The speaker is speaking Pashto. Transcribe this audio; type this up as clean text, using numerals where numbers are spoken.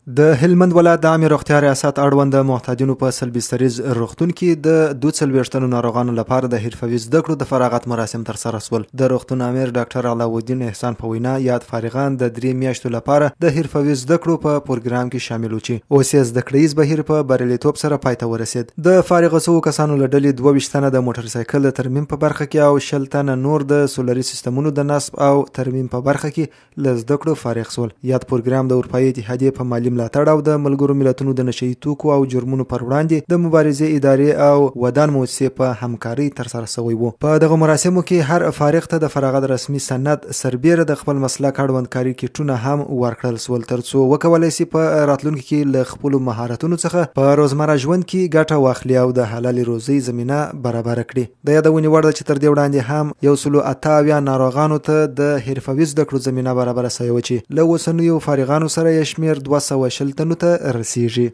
د هلمند ولایت د عامه روغتیا ریاست اړوند د محتاجینو په سلبستریز روغتون کې د 42 ناروغانو لپاره د حرفوي زده کړو د فراغت مراسم ترسره شول. د روغتون امیر ډاکټر علاءالدین احسان په وینا یاد فارغان د 3 میاشتو لپاره د حرفوي زده کړو په پروګرام کې شامل و چې اوس یې زده کړیز بهیر په بریالیتوب سره پای ته ورسید. د فارغ شوو کسانو له ډلې 22 تنه د موټر سایکل د ترمیم په برخه کې او 10 تنه نور د سولري سیستمونو د نصب او ترمیم په برخه کې له زده کړو فارغ شول. یاد پروګرام د اروپایي اتحادیې په مالی ملاتړ او د ملګرو ملتونو د نشئی توکو او جرمونو پر وړاندې د مبارزې ادارې او ودان مؤسسې په همکاري ترسره شوی و. په دغه مراسمو کې هر فارغ ته د فراغت رسمي سند سربیره د خپل مسلک اړوند کاري کیټونه هم ورکړل شول ترڅو وکولای شي په راتلونکي کې له خپل مهارتونو څخه په روزمره ژوند کې ګټه واخلي او د حلال روزي زمينه برابر کړي. د یادونې وړ ده چې تر دې وړاندې هم 188 ناروغانو ته د حرفوي زده کړو زمينه برابر شوی و چې له اوسنیو فارغانو سره یې شمیر 220 تنو ته رسیږي.